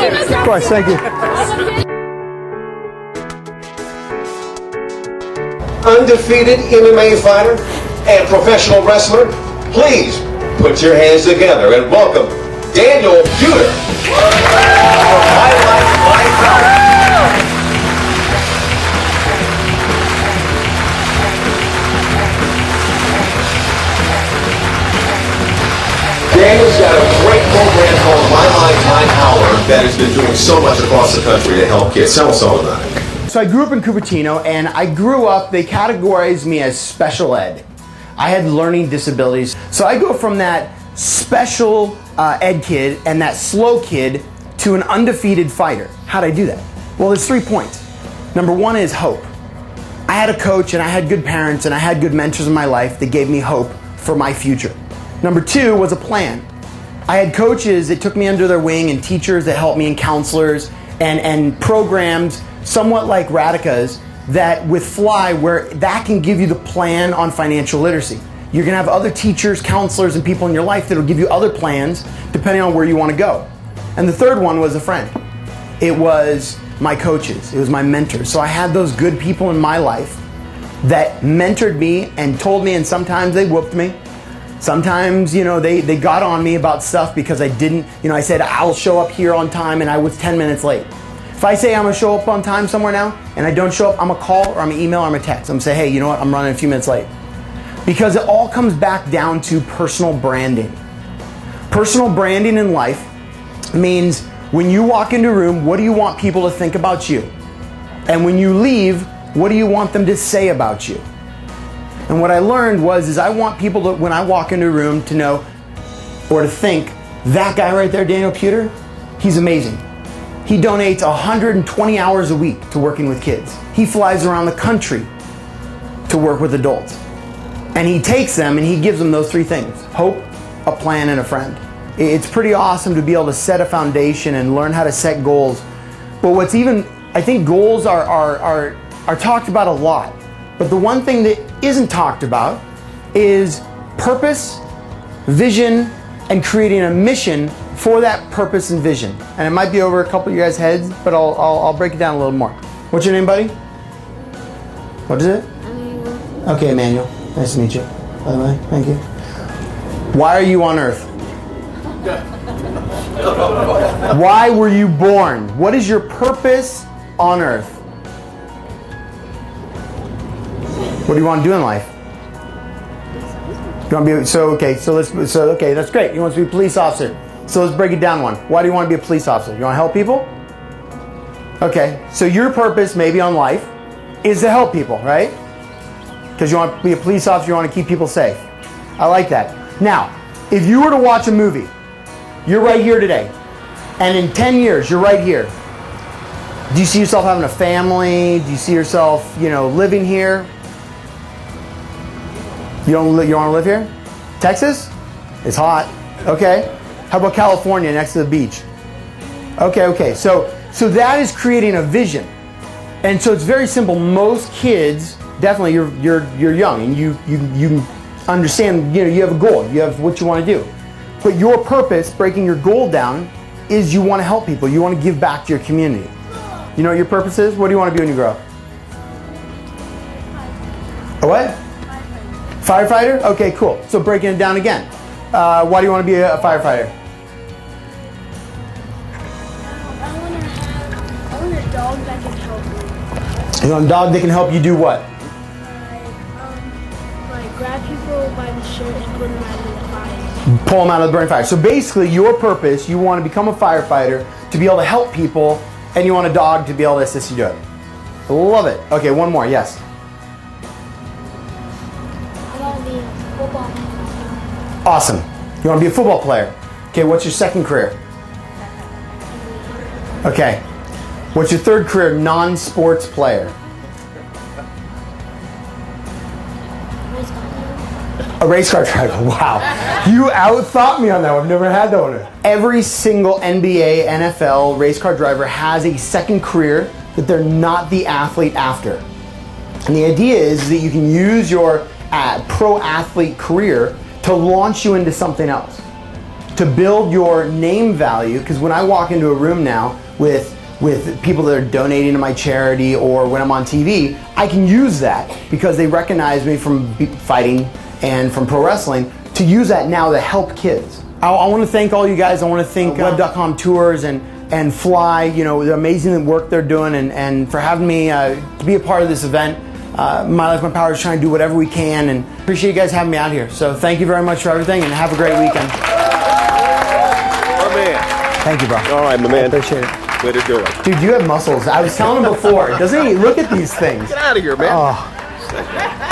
Of course, thank you. Undefeated MMA fighter and professional wrestler, please put your hands together and welcome Daniel Puder. Daniel's got a great program called mylifemypower that has been doing so much across the country to help kids. Tell us all about it. So I grew up in Cupertino, and I grew up, they categorized me as special ed. I had learning disabilities. So I go from that special ed kid and that slow kid to an undefeated fighter. How'd I do that? Well, there's 3 points. Number one is hope. I had a coach and I had good parents and I had good mentors in my life that gave me hope for my future. Number two was a plan. I had coaches that took me under their wing and teachers that helped me and counselors and programs somewhat like Radica's that with Fly where that can give you the plan on financial literacy. You're gonna have other teachers, counselors, and people in your life that'll give you other plans depending on where you wanna go. And the third one was a friend. It was my coaches, it was my mentors. So I had those good people in my life that mentored me and told me, and sometimes they whooped me. Sometimes, they got on me about stuff because I didn't, I said I'll show up here on time and I was 10 minutes late. If I say I'm gonna show up on time somewhere now and I don't show up, I'm gonna call or I'm gonna email or I'm gonna text. I'm gonna say, hey, you know what, I'm running a few minutes late. Because it all comes back down to personal branding. Personal branding in life means when you walk into a room, what do you want people to think about you? And when you leave, what do you want them to say about you? And what I learned is I want people to, when I walk into a room, to know or to think, that guy right there, Daniel Puder, he's amazing. He donates 120 hours a week to working with kids. He flies around the country to work with adults. And he takes them and he gives them those 3 things: hope, a plan, and a friend. It's pretty awesome to be able to set a foundation and learn how to set goals. But what's even, I think goals are talked about a lot. But the one thing that isn't talked about is purpose, vision, and creating a mission for that purpose and vision. And it might be over a couple of you guys' heads, but I'll break it down a little more. What's your name, buddy? What is it? Emmanuel. Okay, Emmanuel. Nice to meet you, by the way. Thank you. Why are you on Earth? Why were you born? What is your purpose on Earth? What do you want to do in life? You want to be okay, that's great. You want to be a police officer. So let's break it down one. Why do you want to be a police officer? You want to help people? Okay, so your purpose maybe on life is to help people, right? Because you want to be a police officer, you want to keep people safe. I like that. Now, if you were to watch a movie, you're right here today, and in 10 years, you're right here. Do you see yourself having a family? Do you see yourself, living here? You want to live here? Texas? It's hot. Okay. How about California next to the beach? Okay. So that is creating a vision. And so it's very simple. Most kids, definitely you're young and you understand, you have a goal. You have what you want to do. But your purpose, breaking your goal down, is you want to help people. You want to give back to your community. You know what your purpose is? What do you want to be when you grow up? A what? Firefighter? Okay, cool. So breaking it down again. Why do you want to be a firefighter? I want a dog that can help me. You want a dog that can help you do what? Like grab people by the shirt and put them out of the fire. Pull them out of the burning fire. So basically your purpose, you want to become a firefighter to be able to help people, and you want a dog to be able to assist you do it. Love it. Okay, one more, yes. Awesome. You want to be a football player. Okay, what's your second career? Okay. What's your third career, non-sports player? A race car driver. Wow. You out-thought me on that one. I've never had that one. Every single NBA, NFL race car driver has a second career that they're not the athlete after. And the idea is that you can use your pro athlete career to launch you into something else. to build your name value, because when I walk into a room now with people that are donating to my charity or when I'm on TV, I can use that because they recognize me from fighting and from pro wrestling to use that now to help kids. I want to thank all you guys. I want to thank Web.com Tours and Fly, you know, the amazing work they're doing and for having me to be a part of this event. My Life, My Power is trying to do whatever we can, and appreciate you guys having me out here. So thank you very much for everything, and have a great weekend. My man. Thank you, bro. All right, my man. I appreciate it. Way to do it. Dude, you have muscles. I was telling him before. Doesn't he? Look at these things. Get out of here, man. Oh.